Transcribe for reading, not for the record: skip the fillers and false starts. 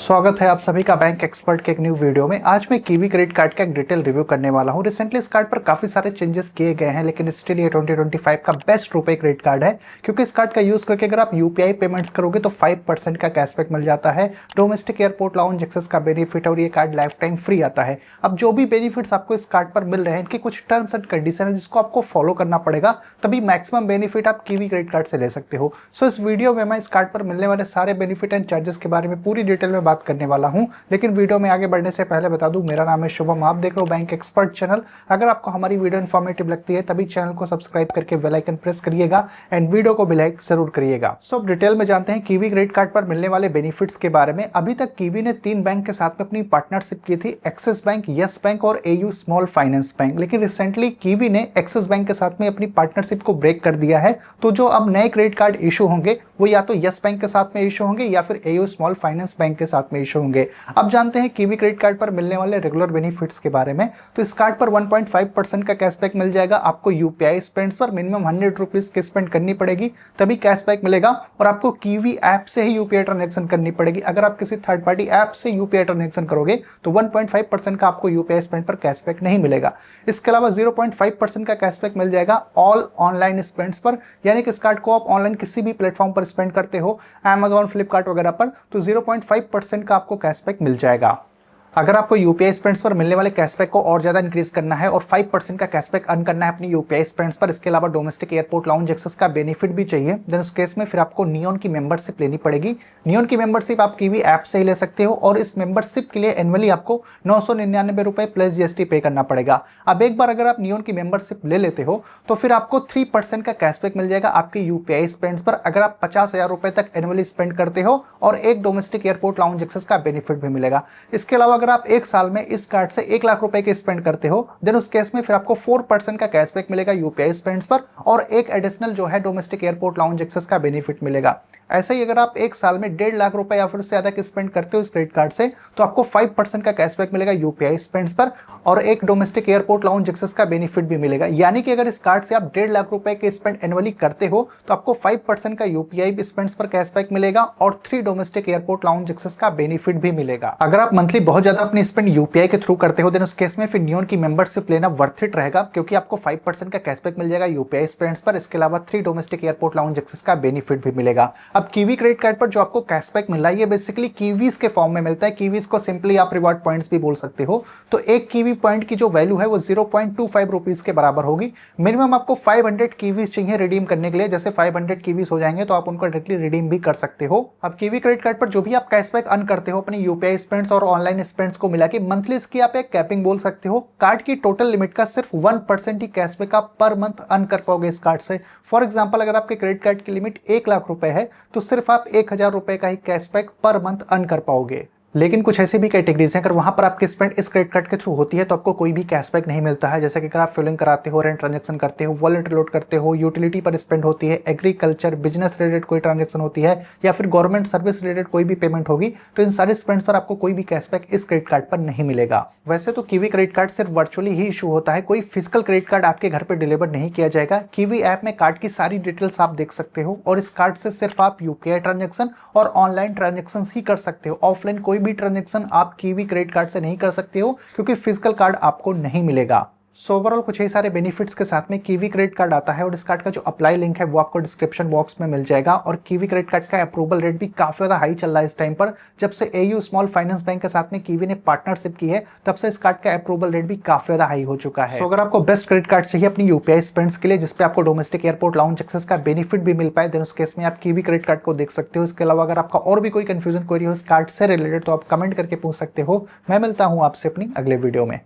स्वागत है आप सभी का बैंक एक्सपर्ट के एक न्यू वीडियो में। आज मैं कीवी क्रेडिट कार्ड का एक डिटेल रिव्यू करने वाला हूं। रिसेंटली इस कार्ड पर काफी सारे चेंजेस किए गए हैं, लेकिन स्टिल ये 2025 का बेस्ट रुपए क्रेडिट कार्ड है, क्योंकि इस कार्ड का यूज करके अगर आप यूपीआई पेमेंट्स करोगे तो 5% का कैशबैक मिल जाता है। डोमेस्टिक एयरपोर्ट लाउंज एक्सेस का बेनिफिट और ये कार्ड लाइफ टाइम फ्री आता है। अब जो भी बेनिफिट्स आपको इस कार्ड पर मिल रहे हैं, इनके कुछ टर्म्स एंड कंडीशन है जिसको आपको फॉलो करना पड़ेगा, तभी मैक्सिमम बेनिफिट आप कीवी क्रेडिट कार्ड से ले सकते हो। सो इस वीडियो में मैं इस कार्ड पर मिलने वाले सारे बेनिफिट एंड चार्जेस के बारे में पूरी डिटेल में बात करने वाला हूं। लेकिन वीडियो में आगे बढ़ने से पहले बता दूं, मेरा नाम है शुभम, आप देख रहे हो बैंक एक्सपर्ट चैनल। अगर आपको हमारी वीडियो इन्फॉर्मेटिव लगती है तभी चैनल को सब्सक्राइब करके बेल आइकन प्रेस करिएगा एंड वीडियो को भी लाइक जरूर करिएगा। सो अब डिटेल में जानते हैं कीवी क्रेडिट कार्ड पर मिलने वाले बेनिफिट्स के बारे में। अभी तक कीवी ने 3 बैंक के साथ में अपनी पार्टनरशिप की थी, एक्सिस बैंक, यस बैंक और एयू स्मॉल फाइनेंस बैंक। लेकिन रिसेंटली कीवी ने एक्सिस बैंक के साथ में अपनी पार्टनरशिप को ब्रेक कर दिया है। तो जो अब नए क्रेडिट कार्ड इशू होंगे वो या तो यस बैंक के साथ में इशू होंगे या फिर एयू स्मॉल फाइनेंस बैंक के साथ में इशू होंगे। अब जानते हैं कीवी क्रेडिट कार्ड पर मिलने वाले रेगुलर बेनिफिट्स के बारे में। तो इस कार्ड पर 1.5% का कैशबैक मिल जाएगा। आपको यूपीआई स्पेंड्स पर मिनिमम 100 रुपीज की स्पेंड करनी पड़ेगी तभी कैशबैक मिलेगा, और आपको कीवी ऐप से ही यूपीआई ट्रांजैक्शन करनी पड़ेगी। अगर आप किसी थर्ड पार्टी ऐप से यूपीआई ट्रांजैक्शन करोगे तो 1.5% का आपको यूपीआई स्पेंड पर कैशबैक नहीं मिलेगा। इसके अलावा 0.5% का कैशबैक मिल जाएगा ऑल ऑनलाइन स्पेंड्स पर, यानी कि इस कार्ड को आप ऑनलाइन किसी भी प्लेटफॉर्म पर स्पेंड करते हो, Amazon, फ्लिपकार्ट वगैरह पर, तो 0.5% का आपको कैशबैक मिल जाएगा। अगर आपको यूपीआई स्पेंड्स पर मिलने वाले कैशबैक को और ज्यादा इंक्रीज करना है और 5% का कैशबैक अर्न करना है अपनी यूपीआई स्पेंड्स पर, इसके अलावा डोमेस्टिक एयरपोर्ट लाउंज एक्सेस का बेनिफिट भी चाहिए, देन उस केस में फिर आपको नियॉन की मेंबरशिप लेनी पड़ेगी। नियॉन की मेंबरशिप आप कीवी ऐप से ही ले सकते हो और इस मेंबरशिप के लिए एनुअली आपको 999 रुपए प्लस जीएसटी पे करना पड़ेगा। अब एक बार अगर आप नियॉन की मेंबरशिप ले लेते हो तो फिर आपको 3% का कैशबैक मिल जाएगा आपके यूपीआई स्पेंड्स पर, अगर आप 50,000 रुपए तक एनुअली स्पेंड करते हो, और एक डोमेस्टिक एयरपोर्ट लाउंज एक्सेस का बेनिफिट भी मिलेगा। इसके अलावा अगर आप एक साल में इस कार्ड से 1 लाख रुपए के स्पेंड करते हो, देन उस केस में फिर आपको 4% का कैशबैक मिलेगा यूपीआई स्पेंड्स पर, और एक एडिशनल जो है डोमेस्टिक एयरपोर्ट लाउंज एक्सेस का बेनिफिट मिलेगा। ऐसे ही अगर आप एक साल में 1.5 लाख रुपए या फिर उससे ज्यादा के स्पेंड करते हो इस क्रेडिट कार्ड से, तो आपको 5% का कैशबैक मिलेगा यूपीआई स्पेंड्स पर, और एक डोमेस्टिक एयरपोर्ट लाउंज एक्सेस का बेनिफिट भी मिलेगा। यानी कि अगर इस कार्ड से आप 1.5 लाख रुपए के स्पेंड एनुअली करते हो तो आपको 5% का यूपीआई स्पेंड्स पर कैशबैक मिलेगा और 3 डोमेस्टिक एयरपोर्ट लाउंज एक्सेस का बेनिफिट भी मिलेगा। अगर आप मंथली बहुत ज्यादा अपनी स्पेंड यूपीआई के थ्रू करते हो, देन उस केस में फिर नियॉन की मेंबरशिप लेना वर्थ इट रहेगा, क्योंकि आपको 5% का कैशबैक मिल जाएगा यूपीआई स्पेंड्स पर, इसके अलावा 3 डोमेस्टिक एयरपोर्ट लाउंज एक्सेस का बेनिफिट भी मिलेगा। अब कीवी क्रेडिट कार्ड पर जो आपको कैशबैक मिल रहा है ये बेसिकली कीवीज के फॉर्म में मिलता है। कीवीज को सिंपली आप रिवॉर्ड पॉइंट्स भी बोल सकते हो। तो एक कीवी पॉइंट की जो वैल्यू है वो 0.25 रुपीज के बराबर होगी। मिनिमम आपको 500 कीवीज चाहिए रिडीम करने के लिए। जैसे 500 कीवीज हो जाएंगे तो आप उनको डायरेक्टली रिडीम भी कर सकते हो। अब कीवी क्रेडिट कार्ड पर जो भी आप कैशबैक अर्न करते हो अपनी यूपीआई स्पेंड्स और ऑनलाइन स्पेंड्स को मिला के, मंथली इसकी आप एक कैपिंग बोल सकते हो। कार्ड की टोटल लिमिट का सिर्फ 1% ही कैशबैक आप पर मंथ अर्न कर पाओगे इस कार्ड से। फॉर एग्जाम्पल, अगर आपके क्रेडिट कार्ड की लिमिट 1 लाख रुपए है तो सिर्फ आप 1000 रुपए का ही कैशबैक पर मंथ अर्न कर पाओगे। लेकिन कुछ ऐसी भी कैटेगरीज हैं, अगर वहां पर आपकी स्पेंड इस क्रेडिट कार्ड के थ्रू होती है तो आपको कोई भी कैशबैक नहीं मिलता है। जैसे कि अगर आप फिलिंग कराते हो, रेंट ट्रांजैक्शन करते हो, वॉलेट रिलोड करते हो, यूटिलिटी पर स्पेंड होती है, एग्रीकल्चर बिजनेस रिलेटेड कोई ट्रांजैक्शन होती है, या फिर गवर्नमेंट सर्विस रिलेटेड कोई भी पेमेंट होगी, तो इन सारे स्पेंड्स पर आपको कोई भी कैशबैक इस क्रेडिट कार्ड पर नहीं मिलेगा। वैसे तो कीवी क्रेडिट कार्ड सिर्फ वर्चुअली ही इशू होता है, कोई फिजिकल क्रेडिट कार्ड आपके घर पर डिलीवर नहीं किया जाएगा। कीवी ऐप में कार्ड की सारी डिटेल्स आप देख सकते हो, और इस कार्ड से सिर्फ आप यूपीआई ट्रांजैक्शन और ऑनलाइन ट्रांजैक्शन ही कर सकते हो। ऑफलाइन कोई भी ट्रांजैक्शन आप कीवी क्रेडिट कार्ड से नहीं कर सकते हो, क्योंकि फिजिकल कार्ड आपको नहीं मिलेगा। सो ओवरऑल कुछ ही सारे बेनिफिट्स के साथ में कीवी क्रेडिट कार्ड आता है, और इस कार्ड का जो अप्लाई लिंक है वो आपको डिस्क्रिप्शन बॉक्स में मिल जाएगा। और कीवी क्रेडिट कार्ड का अप्रूवल रेट भी काफी ज्यादा हाई चल रहा है इस टाइम पर। जब से एयू स्मॉल फाइनेंस बैंक के साथ में कीवी ने पार्टनरशिप की है, तब से इस कार्ड का अप्रूवल रेट भी काफी ज्यादा हाई हो चुका है। अगर आपको बेस्ट क्रेडिट कार्ड चाहिए अपनी यूपीआई स्पेंड्स के लिए, जिसपे आपको डोमेस्टिक एयरपोर्ट लाउंज एक्सेस का बेनिफिट भी मिल पाए, देन उस केस में आप कीवी क्रेडिट कार्ड को देख सकते हो। इसके अलावा अगर आपका और भी कोई कंफ्यूजन क्वेरी हो इस कार्ड से रिलेटेड तो आप कमेंट करके पूछ सकते हो। मैं मिलता हूं आपसे अपनी अगले वीडियो में।